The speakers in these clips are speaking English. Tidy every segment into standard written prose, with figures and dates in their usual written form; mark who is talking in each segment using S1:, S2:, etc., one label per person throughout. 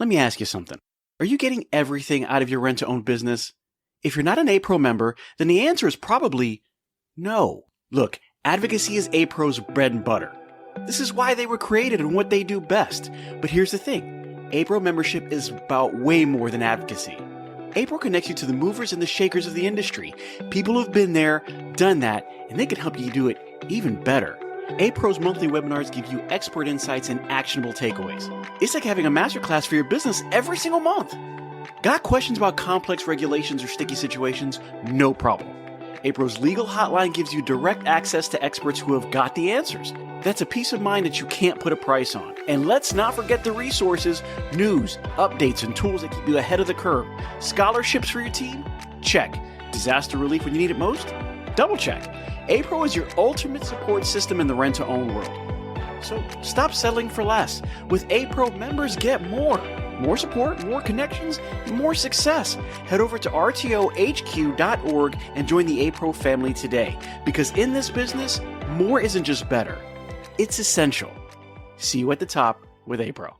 S1: Let me ask you something. Are you getting everything out of your rent-to-own business? If you're not an APRO member, then the answer is probably no. Look, advocacy is APRO's bread and butter. This is why they were created and what they do best. But here's the thing. APRO membership is about way more than advocacy. APRO connects you to the movers and the shakers of the industry, people who've been there, done that, and they can help you do it even better. APRO's monthly webinars give you expert insights and actionable takeaways. It's like having a masterclass for your business every single month. Got questions about complex regulations or sticky situations? No problem. APRO's legal hotline gives you direct access to experts who have got the answers. That's a peace of mind that you can't put a price on. And let's not forget the resources, news, updates, and tools that keep you ahead of the curve. Scholarships for your team? Check. Disaster relief when you need it most? Double check. APRO is your ultimate support system in the rent-to-own world. So stop settling for less. With APRO, members get more. More support, more connections, and more success. Head over to rtohq.org and join the APRO family today. Because in this business, more isn't just better. It's essential. See you at the top with APRO.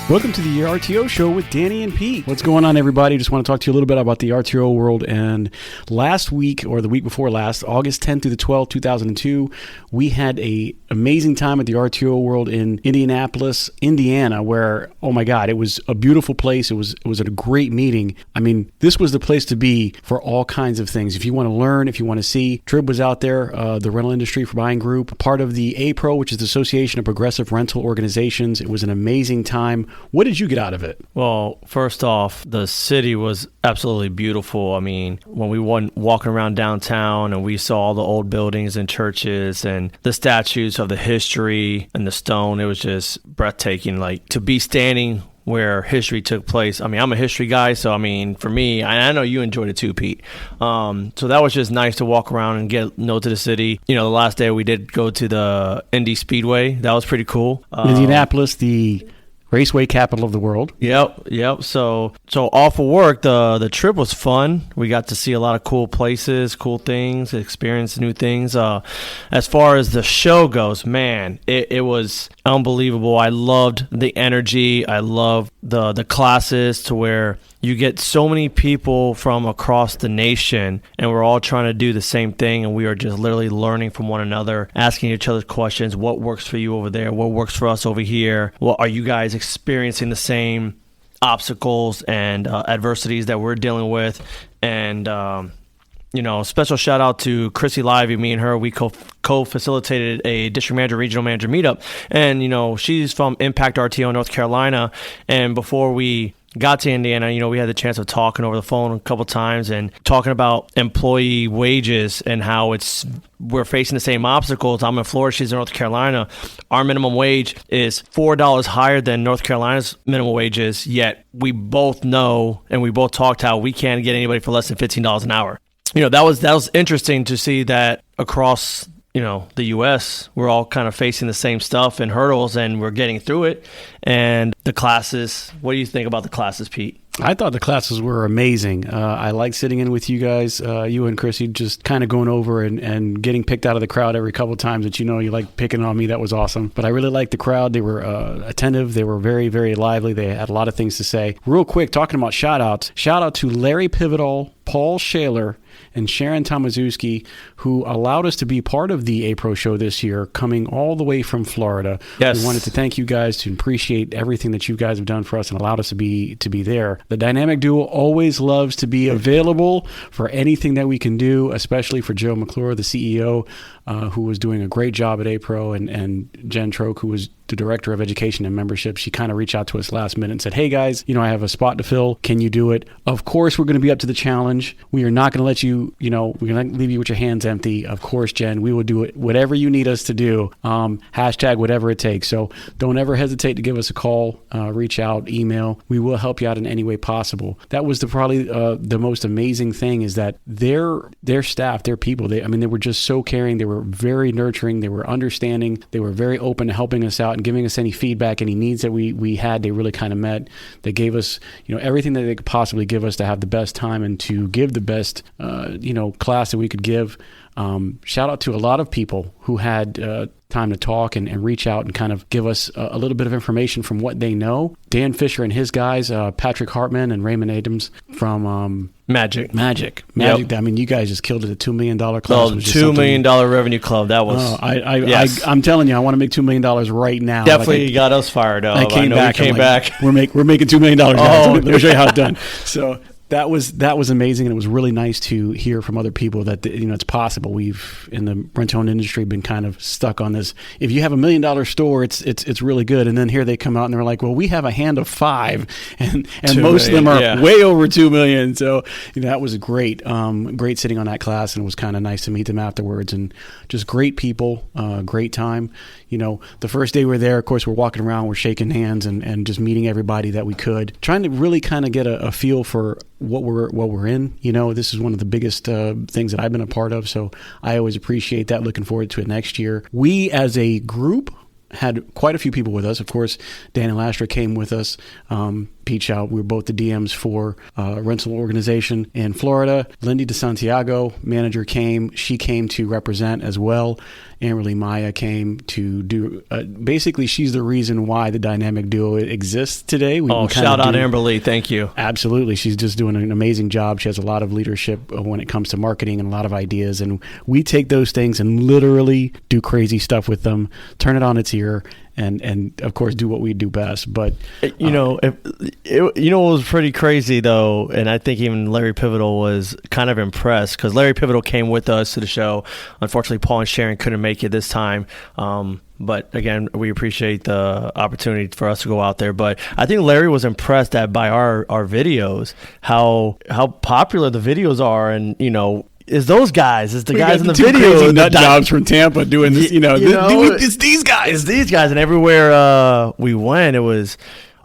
S1: Welcome to the RTO show with Danny and Pete. What's going on, everybody? Just want to talk to you a little bit about the RTO World. And last week, or the week before last, August 10th through the 12th, 2002, we had an amazing time at the RTO World in Indianapolis, Indiana, where, oh my God, it was a beautiful place. It was a great meeting. I mean, this was the place to be for all kinds of things. If you want to learn, if you want to see, Trib was out there, the rental industry for buying group, part of the APRO, which is the Association of Progressive Rental Organizations. It was an amazing time. What did you get out of it?
S2: Well, first off, the city was absolutely beautiful. I mean, when we went walking around downtown and we saw all the old buildings and churches and the statues of the history and the stone, it was just breathtaking. Like, to be standing where history took place. I mean, I'm a history guy, so I mean, for me, I know you enjoyed it too, Pete. So that was just nice to walk around and get know to the city. You know, the last day we did go to the Indy Speedway. That was pretty cool.
S1: Indianapolis, the raceway capital of the world.
S2: Yep. So off of work, the trip was fun. We got to see a lot of cool places, cool things, experience new things. As far as the show goes, man, it was unbelievable. I loved the energy. I loved the classes, to where you get so many people from across the nation, and we're all trying to do the same thing, and we are just literally learning from one another, asking each other questions. What works for you over there? What works for us over here? Well, are you guys experiencing the same obstacles and adversities that we're dealing with? And special shout out to Chrissy, Livey. Me and her, we co-facilitated a district manager, regional manager meetup. And, she's from Impact RTO, North Carolina. And before we got to Indiana, we had the chance of talking over the phone a couple times and talking about employee wages and how we're facing the same obstacles. I'm in Florida, she's in North Carolina. Our minimum wage is $4 higher than North Carolina's minimum wages, yet we both know and we both talked how we can't get anybody for less than $15 an hour. That was interesting to see that across the U.S., we're all kind of facing the same stuff and hurdles, and we're getting through it. And the classes, what do you think about the classes, Pete?
S1: I thought the classes were amazing. I liked sitting in with you guys, you and Chrissy, just kind of going over and getting picked out of the crowd every couple of times that you like picking on me. That was awesome. But I really liked the crowd. They were attentive. They were very, very lively. They had a lot of things to say. Real quick, talking about shout-outs. Shout-out to Larry Pivotal, Paul Shaler, and Sharon Tomaszewski, who allowed us to be part of the APRO show this year, coming all the way from Florida.
S2: Yes.
S1: We wanted to thank you guys, to appreciate everything that you guys have done for us and allowed us to be there. The dynamic duo always loves to be available for anything that we can do, especially for Joe McClure, the CEO, who was doing a great job at APRO, and Jen Troke, who was the Director of Education and Membership. She kind of reached out to us last minute and said, hey guys, I have a spot to fill. Can you do it? Of course, we're going to be up to the challenge. We are not going to let you, we're going to leave you with your hands empty. Of course, Jen, we will do it, whatever you need us to do. Hashtag whatever it takes. So don't ever hesitate to give us a call, reach out, email. We will help you out in any way possible. That was probably the most amazing thing, is that their staff, their people, they were just so caring. They were very nurturing. They were understanding. They were very open to helping us out.
S3: and giving us any feedback, any needs that we had, they really kind of met. They gave us, everything that they could possibly give us to have the best time and to give the best, class that we could give. Shout out to a lot of people who had time to talk and reach out and kind of give us a little bit of information from what they know. Dan Fisher and his guys, Patrick Hartman and Raymond Adams from
S2: Magic.
S3: Yep. I mean, you guys just killed it. A $2 million class.
S2: Oh, $2 million revenue club. That was. Yes.
S3: I'm telling you, I want to make $2 million right now.
S2: Definitely got us fired up.
S3: I came back. We're making $2 million now.
S2: Oh,
S3: Let me show you how it's done. So. That was amazing, and it was really nice to hear from other people that it's possible. We've in the rent-to-own industry been kind of stuck on this. If you have $1 million store, it's really good, and then here they come out and they're like, well, we have a hand of 5, and most of them are way over $2 million. So that was great, great sitting on that class, and it was kind of nice to meet them afterwards, and just great people, great time. The first day we're there, of course, we're walking around, we're shaking hands and just meeting everybody that we could, trying to really kind of get a feel for what we're in. This is one of the biggest things that I've been a part of, so I always appreciate that. Looking forward to it next year. We as a group had quite a few people with us. Of course, Dan and Lastra came with us. Pete Shau, we were both the DMs for a rental organization in Florida. Lindy DeSantiago, manager, came. She came to represent as well. Amberly Maya came to do, basically she's the reason why the dynamic duo exists today.
S2: Shout out Amberly, thank you.
S3: Absolutely. She's just doing an amazing job. She has a lot of leadership when it comes to marketing and a lot of ideas. And we take those things and literally do crazy stuff with them, turn it on its ear, and of course do what we do best. But
S2: what was pretty crazy though, and I think even Larry Pivotal was kind of impressed, because Larry Pivotal came with us to the show. Unfortunately, Paul and Sharon couldn't make it this time. But again, we appreciate the opportunity for us to go out there. But I think Larry was impressed by our videos, how popular the videos are, and is those guys, is the guys in the video,
S3: nut jobs from Tampa doing this, it's these guys.
S2: It's these guys, and everywhere we went, it was,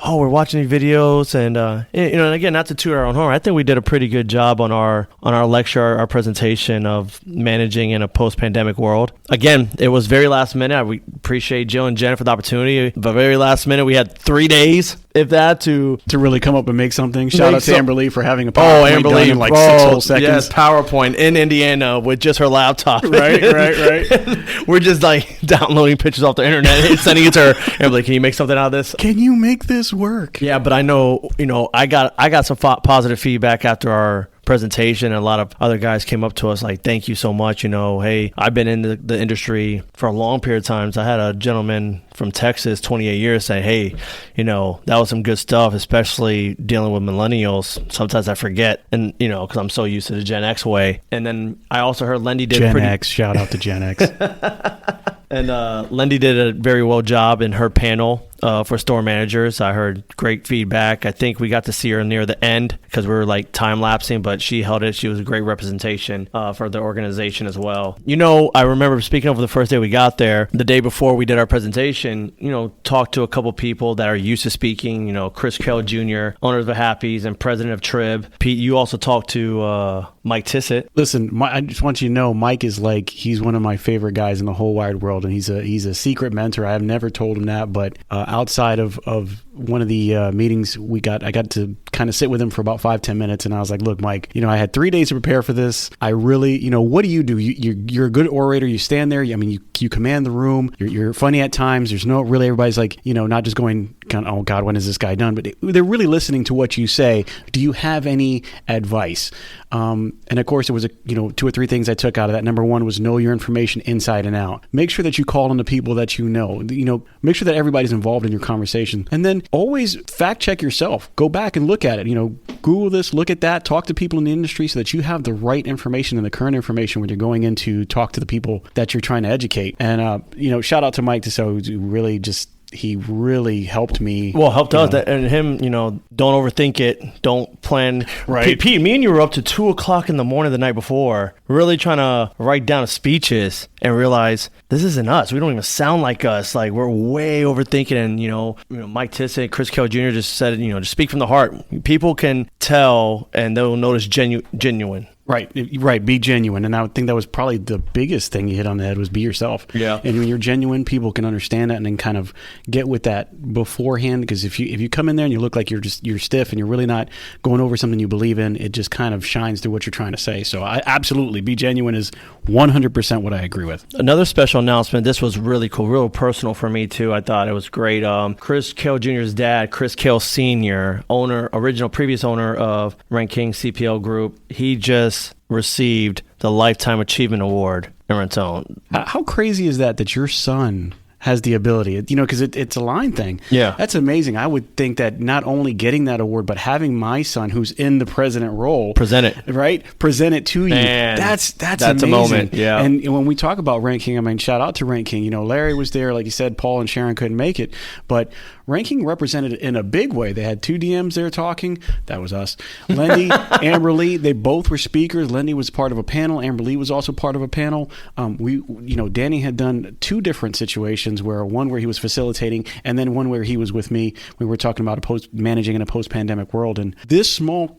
S2: we're watching these videos, and and again, not to toot our own horn, I think we did a pretty good job on our lecture, our presentation of managing in a post-pandemic world. Again, it was very last minute. We appreciate Jill and Jen for the opportunity, but very last minute, we had 3 days, if that, to
S3: really come up and make something. Shout out to Amberly for having a PowerPoint done in like 6 whole seconds.
S2: Yes, PowerPoint in Indiana with just her laptop.
S3: Right.
S2: We're just like downloading pictures off the internet and sending it to her. Amberly, can you make something out of this?
S3: Can you make this work?
S2: Yeah, but I know, I got some positive feedback after our presentation, and a lot of other guys came up to us like, thank you so much. Hey, I've been in the industry for a long period of times. I had a gentleman from Texas, 28 years, say, hey, that was some good stuff, especially dealing with millennials. Sometimes I forget, and because I'm so used to the Gen X way. And then I also heard Lindy did
S3: Gen X. Shout out to Gen X.
S2: And Lindy did a very well job in her panel for store managers. I heard great feedback. I think we got to see her near the end because we were like time-lapsing, but she held it. She was a great representation for the organization as well. I remember speaking of the first day we got there, the day before we did our presentation, talked to a couple people that are used to speaking, Chris Kell Jr., owner of the Happies and president of Trib. Pete, you also talked to Mike Tissett.
S3: Listen, I just want you to know, Mike is he's one of my favorite guys in the whole wide world, and he's a secret mentor. I have never told him that, but outside of one of the meetings I got to kind of sit with him for about 5-10 minutes, and I was like, look, Mike, I had 3 days to prepare for this. I really, what do? You're a good orator. You stand there. You command the room. You're funny at times. There's no really, everybody's like, not just going kind of, oh God, when is this guy done? But they're really listening to what you say. Do you have any advice? And of course, it was 2 or 3 things I took out of that. Number one was know your information inside and out. Make sure that you call on the people that you know. Make sure that everybody's involved in your conversation. And then always fact check yourself. Go back and look at it. Google this, look at that, talk to people in the industry so that you have the right information and the current information when you're going in to talk to the people that you're trying to educate. And, shout out to Mike Tissot, who really he really helped me.
S2: Well, helped us. And him, don't overthink it. Don't plan.
S3: Right.
S2: Pete, me and you were up to 2:00 in the morning the night before, really trying to write down speeches and realize this isn't us. We don't even sound like us. Like, we're way overthinking. And, Mike Tissett, Chris Kell Jr. just said, just speak from the heart. People can tell and they'll notice genuine.
S3: Right. Be genuine. And I would think that was probably the biggest thing you hit on the head was be yourself.
S2: Yeah.
S3: And when you're genuine, people can understand that and then kind of get with that beforehand. Because if you come in there and you look like you're stiff and you're really not going over something you believe in, it just kind of shines through what you're trying to say. So I absolutely, be genuine is 100% what I agree with.
S2: Another special announcement. This was really cool, real personal for me too. I thought it was great. Chris Kale Jr.'s dad, Chris Kale Sr., previous owner of Ranking CPL Group, he just received the Lifetime Achievement Award in Raton.
S3: How crazy is that your son has the ability, because it's a line thing.
S2: Yeah.
S3: That's amazing. I would think that not only getting that award, but having my son, who's in the president role, present it to you. Man, that's amazing.
S2: A moment. Yeah.
S3: And when we talk about Ranking, I mean, shout out to Ranking. Larry was there, like you said, Paul and Sharon couldn't make it, but Ranking represented in a big way. They had two DMs there talking. That was us. Lindy, Amber Lee, they both were speakers. Lindy was part of a panel. Amber Lee was also part of a panel. Danny had done two different situations, one where he was facilitating and then one where he was with me. We were talking about managing in a post-pandemic world. And this small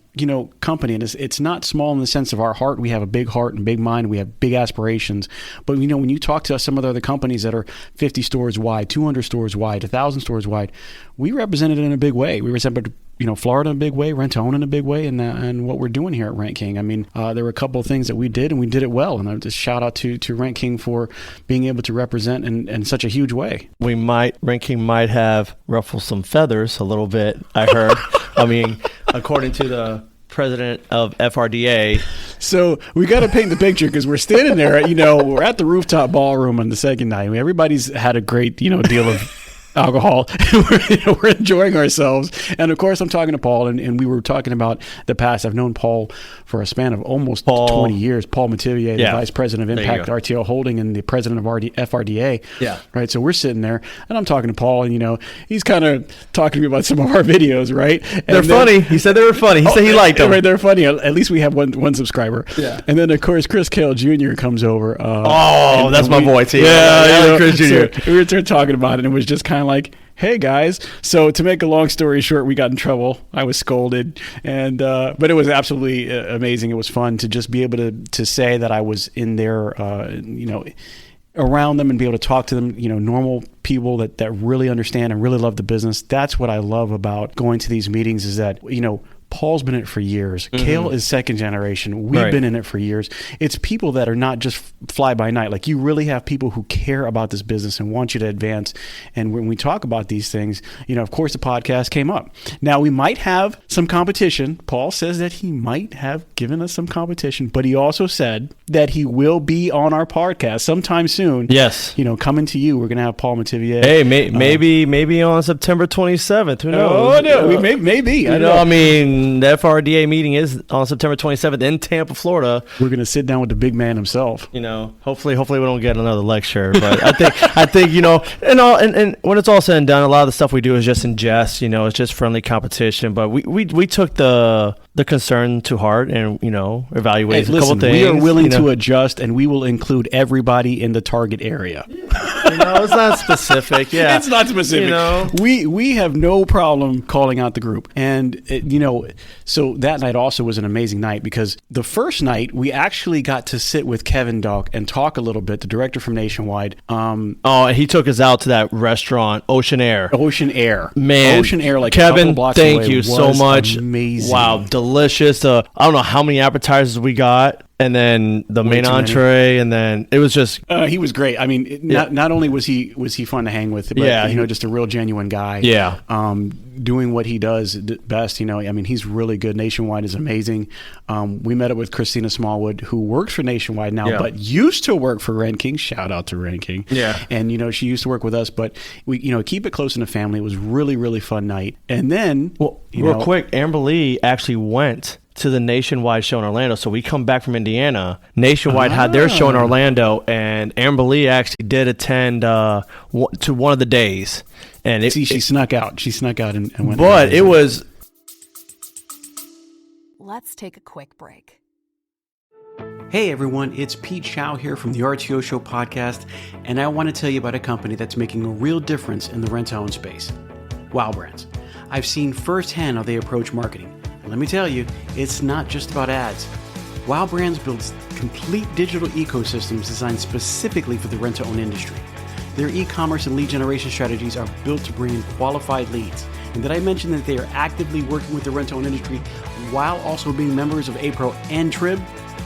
S3: company, and it's not small in the sense of our heart. We have a big heart and big mind. We have big aspirations. But when you talk to some of the other companies that are 50 stores wide, 200 stores wide, 1,000 stores wide, we represented it in a big way. We represented Florida in a big way, rent-to-own in a big way, and what we're doing here at Rent King. I mean, there were a couple of things that we did, and we did it well. And I would just shout out to Rent King for being able to represent in such a huge way.
S2: Rent King might have ruffled some feathers a little bit, I heard. I mean, according to the president of FRDA.
S3: So we got to paint the picture, because we're standing there, we're at the rooftop ballroom on the second night. I mean, everybody's had a great, deal of alcohol. We're enjoying ourselves. And of course, I'm talking to Paul, and we were talking about the past. I've known Paul for a span of almost 20 years. Paul Mativier, the vice president of Impact RTO Holding and the president of FRDA.
S2: Yeah.
S3: Right. So we're sitting there, and I'm talking to Paul, and he's kind of talking to me about some of our videos, right?
S2: They're funny. He said they were funny. He said he liked them.
S3: Right, they're funny. At least we have one subscriber. Yeah. And then of course Chris Kale Jr. comes over.
S2: That's my boy too.
S3: Yeah, Chris Jr. So we were talking about it, and it was just kind of like, hey guys. So to make a long story short, we got in trouble. I was scolded, and but it was absolutely amazing. It was fun to just be able to say that I was in there, around them, and be able to talk to them, normal people that really understand and really love the business. That's what I love about going to these meetings, is that, Paul's been in it for years. Mm-hmm. Kale is second generation. We've been in it for years. It's people that are not just fly by night. Like, you really have people who care about this business and want you to advance. And when we talk about these things, of course the podcast came up. Now, we might have some competition. Paul says that he might have given us some competition, but he also said that he will be on our podcast sometime soon.
S2: Yes.
S3: Coming to you. We're going to have Paul Mativier.
S2: Hey, maybe on September 27th. Who knows?
S3: Oh, no. Maybe.
S2: I mean, the FRDA meeting is on September 27th in Tampa, Florida.
S3: We're going to sit down with the big man himself.
S2: Hopefully we don't get another lecture. But I think and when it's all said and done, a lot of the stuff we do is just in jest. It's just friendly competition. But we took the concern to heart and evaluated a couple things.
S3: We are willing to adjust, and we will include everybody in the target area.
S2: It's not specific. Yeah,
S3: it's not specific. We have no problem calling out the group, and so that night also was an amazing night, because the first night we actually got to sit with Kevin Duck and talk a little bit, the director from Nationwide.
S2: And he took us out to that restaurant, Ocean Air. Man,
S3: Ocean Air, like
S2: Kevin,
S3: a couple blocks
S2: thank
S3: away,
S2: you so much.
S3: Amazing.
S2: Wow, delicious. I don't know how many appetizers we got. And then the main entree, and then it was just...
S3: he was great. I mean, not only was he fun to hang with, but just a real genuine guy.
S2: Yeah.
S3: Doing what he does best. He's really good. Nationwide is amazing. We met up with Christina Smallwood, who works for Nationwide now, but used to work for Rent King. Shout out to Rent King.
S2: Yeah.
S3: And she used to work with us, but we keep it close in the family. It was really, really fun night. And then,
S2: real quick, Amber Lee actually went to the Nationwide show in Orlando. So we come back from Indiana. Nationwide had their show in Orlando, and Amber Lee actually did attend to one of the days. And
S3: she snuck out. She snuck out and went.
S2: But it was.
S4: Let's take a quick break.
S1: Hey everyone, it's Pete Shau here from the RTO Show podcast, and I want to tell you about a company that's making a real difference in the rent-to-own space. Wow Brands. I've seen firsthand how they approach marketing. Let me tell you, it's not just about ads. Wow Brands builds complete digital ecosystems designed specifically for the rent-to-own industry. Their e-commerce and lead generation strategies are built to bring in qualified leads. And did I mention that they are actively working with the rent-to-own industry while also being members of APRO and TRIB?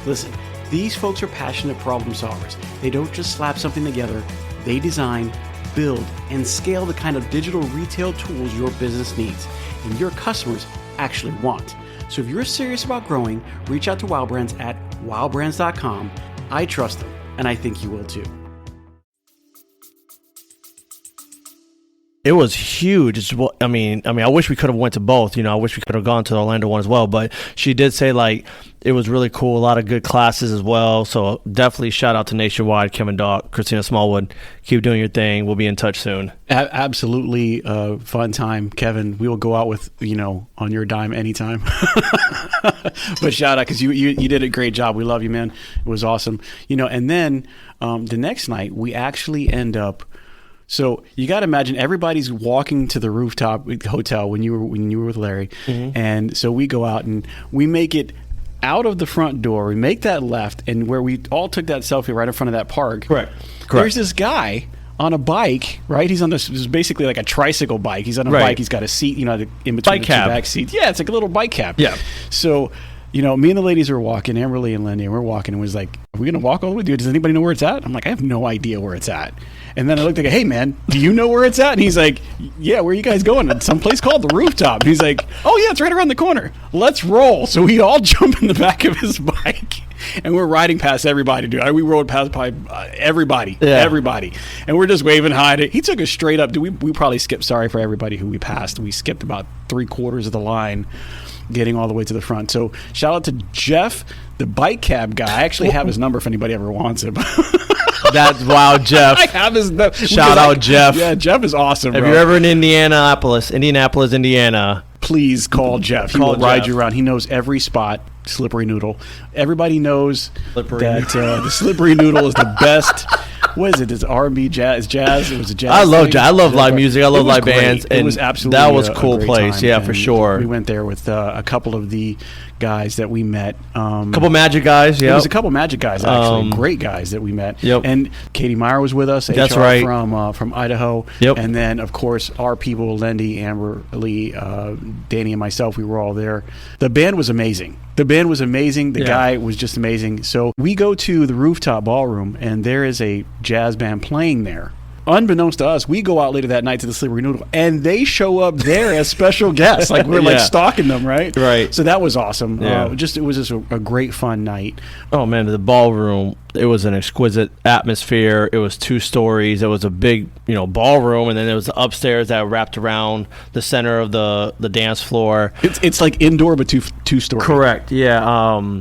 S1: Listen, these folks are passionate problem solvers. They don't just slap something together. They design, build, and scale the kind of digital retail tools your business needs and your customers actually want. So if you're serious about growing, reach out to Wow Brands at wowbrands.com. I trust them, and I think you will too.
S2: It was huge. I mean, I wish we could have went to both. I wish we could have gone to the Orlando one as well. But she did say it was really cool. A lot of good classes as well. So definitely shout out to Nationwide, Kevin Dock, Christina Smallwood. Keep doing your thing. We'll be in touch soon.
S3: Absolutely fun time, Kevin. We will go out with on your dime anytime. But shout out because you did a great job. We love you, man. It was awesome. And then the next night we actually end up. So you got to imagine everybody's walking to the rooftop hotel when you were with Larry, and so we go out and we make it out of the front door. We make that left, and where we all took that selfie right in front of that park.
S2: Correct.
S3: There's this guy on a bike, right? He's on this is basically like a tricycle bike. He's on a bike. He's got a seat, in between
S2: bike
S3: the
S2: cab.
S3: two back seats. Yeah, it's like a little bike cab.
S2: Yeah.
S3: So. Me and the ladies are walking, Amberly and Lindy, and we're walking, and was like, are we going to walk all the way? Does anybody know where it's at? I'm like, I have no idea where it's at. And then I looked like, hey, man, do you know where it's at? And he's like, yeah, where are you guys going? It's someplace called the Rooftop. And he's like, oh, yeah, it's right around the corner. Let's roll. So we all jump in the back of his bike, and we're riding past everybody, dude. We rode past everybody, everybody. And we're just waving hi to. He took us straight up. Dude, we probably skipped, sorry for everybody who we passed. We skipped about 3/4 of the line, getting all the way to the front. So shout out to Jeff, the bike cab guy. I actually have his number if anybody ever wants him.
S2: That's wow, Jeff.
S3: I have his number.
S2: Shout out, Jeff.
S3: Yeah, Jeff is awesome.
S2: If
S3: bro.
S2: you're ever in Indianapolis, Indiana,
S3: please call Jeff. He will ride you around. He knows every spot. Slippery Noodle. Everybody knows that the Slippery Noodle is the best. What is it? It's R&B, jazz. It was a jazz.
S2: I love live
S3: but
S2: music. I love live
S3: great.
S2: bands.
S3: It was absolutely
S2: that was a cool
S3: great
S2: place.
S3: time.
S2: Yeah,
S3: and
S2: for sure.
S3: We went there with a couple of the guys that we met.
S2: Couple Magic guys. Yeah,
S3: it was a couple Magic guys actually. Great guys that we met.
S2: Yep.
S3: And Katie Meyer was with us.
S2: That's
S3: HR
S2: right.
S3: From Idaho.
S2: Yep.
S3: And then of course our people, Lindy, Amber, Lee, Danny, and myself. We were all there. The band was amazing. The guy was just amazing. So we go to the Rooftop Ballroom, and there is a jazz band playing there. Unbeknownst to us, we go out later that night to the Slippery Noodle, and they show up there as special guests. Like we're like stalking them, right?
S2: Right.
S3: So that was awesome.
S2: Yeah.
S3: It was just a great fun night.
S2: Oh man, the ballroom. It was an exquisite atmosphere. It was 2 stories. It was a big, ballroom, and then there was the upstairs that wrapped around the center of the dance floor.
S3: It's like indoor, but two story.
S2: Correct. Yeah.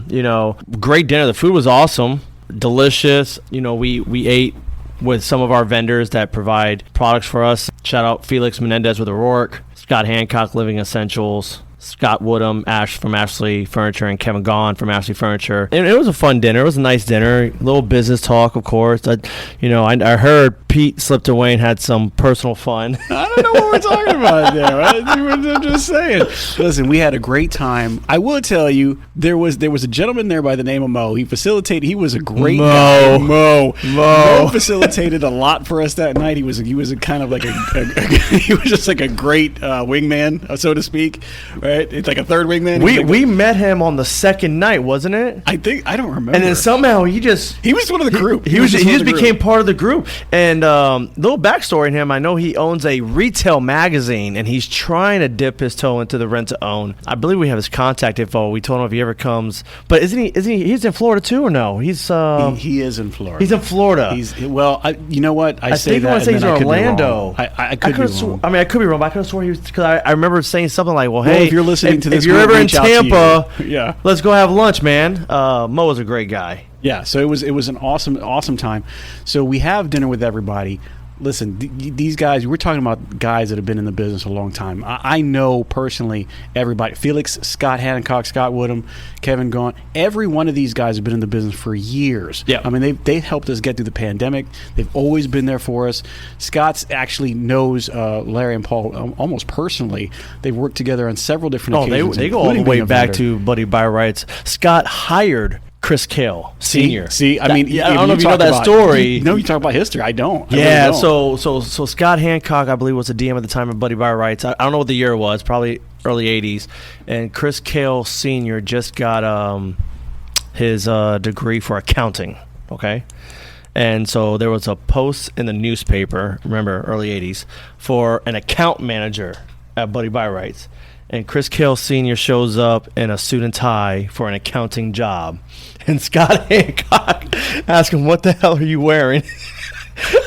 S2: Great dinner. The food was awesome, delicious. We ate with some of our vendors that provide products for us. Shout out Felix Menendez with O'Rourke, Scott Hancock Living Essentials, Scott Woodham, Ash from Ashley Furniture, and Kevin Gaughan from Ashley Furniture. And it was a fun dinner. It was a nice dinner. A little business talk, of course. I heard Pete slipped away and had some personal fun.
S3: I don't know what we're talking about there. I'm just saying. Listen, we had a great time. I will tell you, there was a gentleman there by the name of Mo. He was a great guy. Mo facilitated a lot for us that night. He was a kind of like he was just like a great wingman, so to speak. Right? It's like a third wingman.
S2: We met him on the second night, wasn't it?
S3: I don't remember.
S2: And then somehow he
S3: was one of the group.
S2: He just became part of the group. And little backstory in him, I know he owns a retail magazine, and he's trying to dip his toe into the rent to own. I believe we have his contact info. We told him if he ever comes. But he's in Florida too, or no? He is in Florida. He's in Florida.
S3: You know what? I say
S2: think
S3: that.
S2: I want to say he's in Orlando.
S3: I could be wrong.
S2: I could be wrong, but I could have sworn he was, because I remember saying something like,
S3: hey, if you're listening to this,
S2: if you're ever in Tampa,
S3: yeah,
S2: let's go have lunch, man. Mo was a great guy.
S3: Yeah, so it was an awesome time. So we have dinner with everybody. Listen, these guys, we're talking about guys that have been in the business a long time. I know personally everybody. Felix, Scott Hancock, Scott Woodham, Kevin Gaughan. Every one of these guys have been in the business for years.
S2: Yeah.
S3: I mean, they helped us get through the pandemic. They've always been there for us. Scott's actually knows Larry and Paul almost personally. They've worked together on several different occasions.
S2: They go all the way back to Buddy By Rights. Scott hired Chris Kale Senior.
S3: See, I mean,
S2: I don't know if you know that story.
S3: No, you talk about history. I don't.
S2: Yeah,
S3: I really don't.
S2: so Scott Hancock, I believe, was the DM at the time of Buddy by Rights. I don't know what the year was, probably early 80s. And Chris Kale Sr. just got his degree for accounting, okay? And so there was a post in the newspaper, remember, early 80s, for an account manager at Buddy by Rights. And Chris Kale Sr. shows up in a suit and tie for an accounting job. And Scott Hancock asks him, what the hell are you wearing?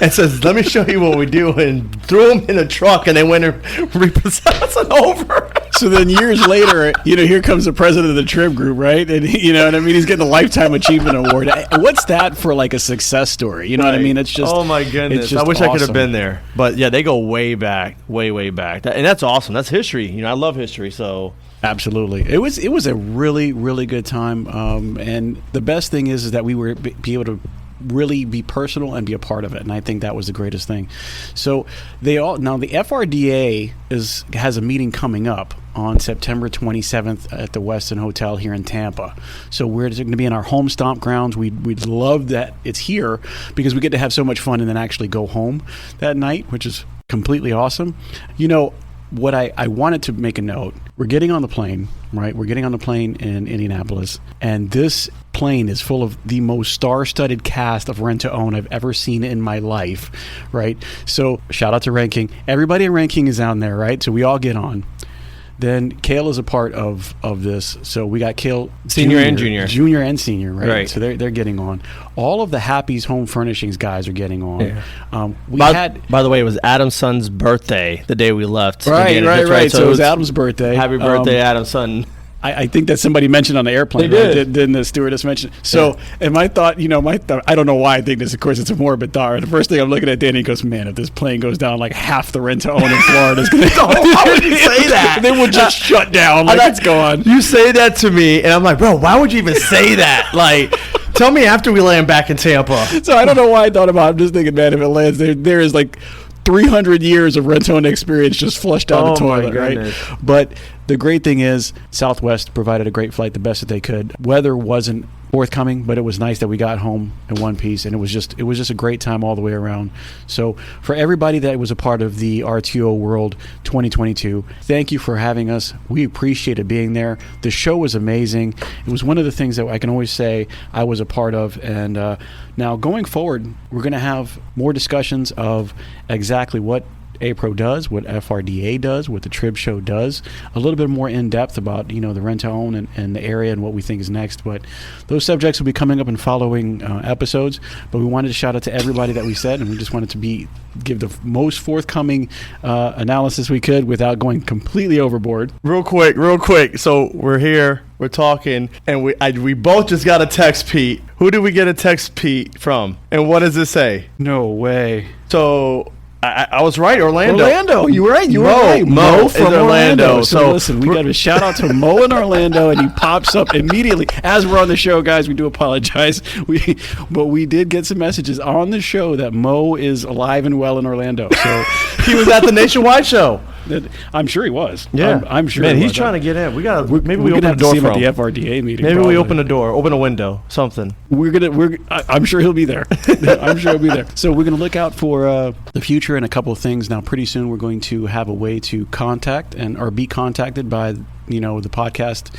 S2: And says, let me show you what we do. And threw him in a truck, and they went and repossessed it over.
S3: So then years later, here comes the president of the Trib Group, right? And you know what I mean? He's getting a Lifetime Achievement Award. What's that for, like a success story? You know what I mean? It's just,
S2: oh my goodness. I wish I could have been there. But yeah, they go way back, way back. And that's awesome. That's history. I love history, so.
S3: Absolutely. It was a really, really good time. And the best thing is that we were be able to really be personal and be a part of it, and I think that was the greatest thing. So the FRDA has a meeting coming up on September 27th at the Westin Hotel here in Tampa. So we're going to be in our home stomp grounds. We'd love that it's here because we get to have so much fun and then actually go home that night, which is completely awesome. What I wanted to make a note, we're getting on the plane, right? We're getting on the plane in Indianapolis, and this plane is full of the most star-studded cast of rent-to-own I've ever seen in my life, right? So shout out to Ranking. Everybody in Ranking is down there, right? So we all get on. Then Kale is a part of this. So we got Kale
S2: Senior and Junior.
S3: Junior and Senior, right?
S2: Right.
S3: So they're getting on. All of the Happy's Home Furnishings guys are getting on.
S2: Yeah. By the way, it was Adam's son's birthday the day we left.
S3: Right. So it was Adam's birthday.
S2: Happy birthday, Adam's son.
S3: I think that somebody mentioned on the airplane.
S2: They did.
S3: Right? Didn't the stewardess mention? So, and my thought, I don't know why I think this. Of course, it's a morbid thought. The first thing I'm looking at Danny goes, man, if this plane goes down, like half the rent-to-own in Florida is going to go.
S2: How would you say that?
S3: They will just shut down. Like it's gone.
S2: You say that to me, and I'm like, bro, why would you even say that? Like, tell me after we land back in Tampa.
S3: So I don't know why I thought about it. I'm just thinking, man, if it lands, there is like 300 years of rent-to-own experience just flushed down the toilet, right? But the great thing is Southwest provided a great flight, the best that they could. Weather wasn't forthcoming, but it was nice that we got home in one piece, and it was just a great time all the way around. So for everybody that was a part of the RTO World 2022, thank you for having us. We appreciated being there. The show was amazing. It was one of the things that I can always say I was a part of, and now going forward, we're going to have more discussions of exactly what APRO does, what FRDA does, what the Trib Show does, a little bit more in depth about the rent-to-own and the area and what we think is next. But those subjects will be coming up in following episodes. But we wanted to shout out to everybody that we said, and we just wanted to give the most forthcoming analysis we could without going completely overboard.
S2: Real quick. So we're here, we're talking, and we both just got a text, Pete. Who did we get a text, Pete, from? And what does it say?
S3: No way.
S2: So I was right, Orlando.
S3: You were right.
S2: Mo
S3: from
S2: Orlando.
S3: So listen, we got a shout out to Mo in Orlando, and he pops up immediately as we're on the show, guys. We do apologize. But we did get some messages on the show that Mo is alive and well in Orlando. So
S2: he was at the Nationwide show.
S3: I'm sure he was.
S2: Yeah,
S3: I'm sure.
S2: Man, he's trying to get in. Maybe we open the door for him
S3: at the FRDA meeting.
S2: Maybe we open a door, open a window, something.
S3: I'm sure he'll be there. I'm sure he'll be there. So we're gonna look out for the future and a couple of things. Now, pretty soon we're going to have a way to contact or be contacted by the podcast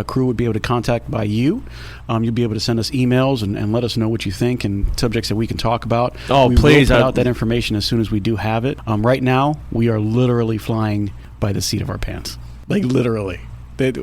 S3: crew would be able to contact by you. You'll be able to send us emails and let us know what you think and subjects that we can talk about.
S2: Oh, please.
S3: We'll put out that information as soon as we do have it. Right now, we are literally flying by the seat of our pants. Like, literally.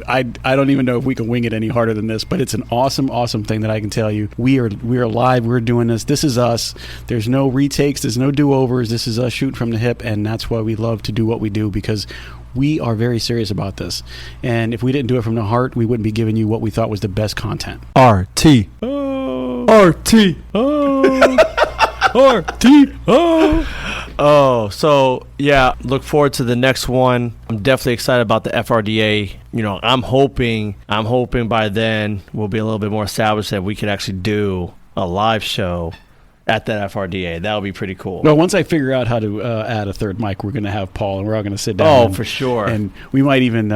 S3: I don't even know if we can wing it any harder than this, but it's an awesome, awesome thing that I can tell you. We are live. We're doing this. This is us. There's no retakes. There's no do-overs. This is us shooting from the hip, and that's why we love to do what we do, because we are very serious about this. And if we didn't do it from the heart, we wouldn't be giving you what we thought was the best content.
S2: So yeah, look forward to the next one. I'm definitely excited about the FRDA. I'm hoping by then we'll be a little bit more established that we could actually do a live show at that FRDA. That would be pretty cool.
S3: Well, once I figure out how to add a third mic, we're going to have Paul, and we're all going to sit down.
S2: For sure.
S3: And we might even,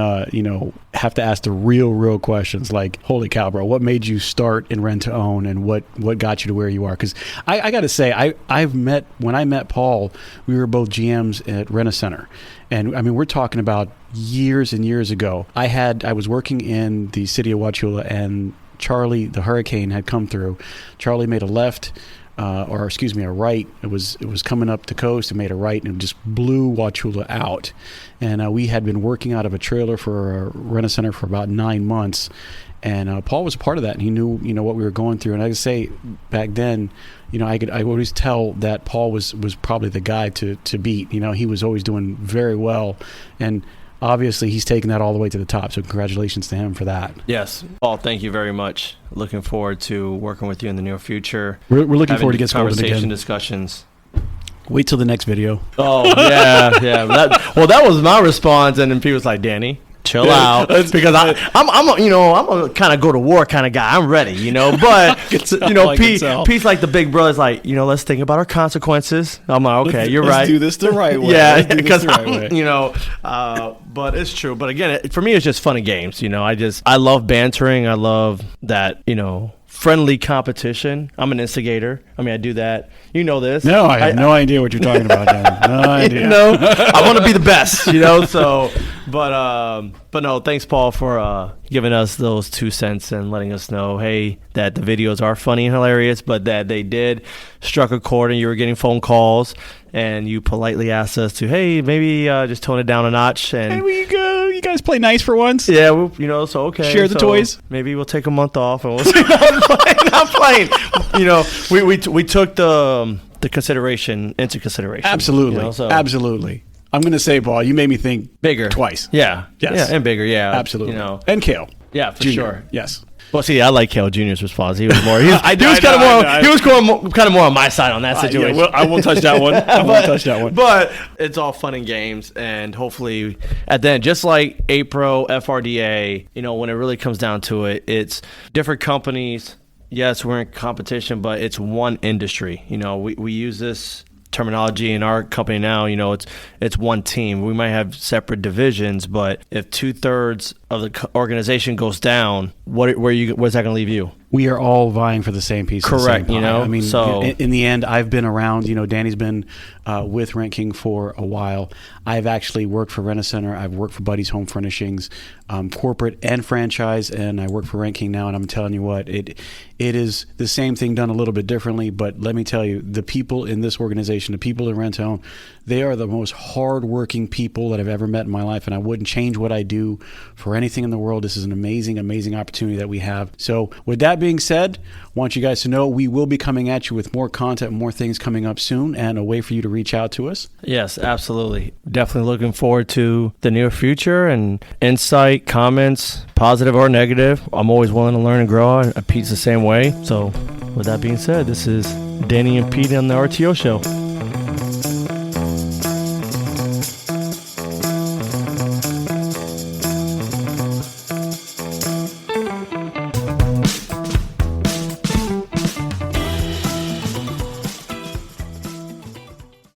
S3: have to ask the real questions, like, holy cow, bro, what made you start in rent to own, and what got you to where you are? Because I got to say, when I met Paul, we were both GMs at Rent-A-Center. And I mean, we're talking about years and years ago. I was working in the city of Wauchula, and Charlie, the hurricane, had come through. Charlie made a left, a right. It was coming up the coast and made a right, and it just blew Wauchula out. And we had been working out of a trailer for a Rent-A-Center for about 9 months. And Paul was a part of that, and he knew, what we were going through. And I could say back then, I always tell that Paul was probably the guy to beat. He was always doing very well, and obviously he's taken that all the way to the top. So congratulations to him for that.
S2: Yes, Paul, thank you very much. Looking forward to working with you in the near future.
S3: We're looking forward to get started again.
S2: Discussions.
S3: Wait till the next video.
S2: Oh yeah. That was my response, and then people was like, Danny, chill out, because I'm a kind of go to war kind of guy. I'm ready, but Pete's like the big brother's like, let's think about our consequences. I'm like, okay, you're right.
S3: Let's do this the right way.
S2: Yeah, because but it's true. But again, for me, it's just fun and games. I love bantering. I love that. Friendly competition. I'm an instigator. I mean, I do that. You know this.
S3: No, I have no idea what you're talking about, Dan. No idea.
S2: I want to be the best, so, but no, thanks, Paul, for giving us those 2 cents and letting us know, hey, that the videos are funny and hilarious, but that they did struck a chord and you were getting phone calls, and you politely asked us to, hey, maybe just tone it down a notch. And
S3: hey, will you go? You guys play nice for once?
S2: Yeah, so okay.
S3: Share the toys.
S2: Maybe we'll take a month off and we'll see. Not playing. We took the consideration into consideration.
S3: Absolutely. Absolutely. I'm going to say, Paul, you made me think
S2: bigger
S3: twice.
S2: Yeah.
S3: Yes.
S2: Yeah, and bigger. Yeah.
S3: Absolutely. And Kale.
S2: Yeah, for
S3: Junior.
S2: sure.
S3: Yes.
S2: Well, see, I like Kale Jr.'s response. He was more. He was kind of more on my side on that situation.
S3: Yeah, I won't touch that one.
S2: But it's all fun and games, and hopefully, at the end, just like APRO, FRDA, when it really comes down to it, it's different companies. Yes, we're in competition, but it's one industry. We use this terminology in our company now. It's one team. We might have separate divisions, but if 2/3 of the organization goes down, where's that going to leave you?
S3: We are all vying for the same piece.
S2: Correct.
S3: Of the same pie. I mean, so in the end, I've been around. Danny's been with Rent King for a while. I've actually worked for Rent-A-Center. I've worked for Buddy's Home Furnishings, corporate and franchise, and I work for Rent King now. And I'm telling you what, it is the same thing done a little bit differently. But let me tell you, the people in this organization, the people in Rent to Own, they are the most hardworking people that I've ever met in my life, and I wouldn't change what I do for anything in the world. This is an amazing, amazing opportunity that we have. So with that being said, I want you guys to know we will be coming at you with more content, more things coming up soon, and a way for you to reach out to us.
S2: Yes, absolutely. Definitely looking forward to the near future, and insight, comments, positive or negative. I'm always willing to learn and grow, and Pete's the same way. So with that being said, this is Danny and Pete on the RTO show.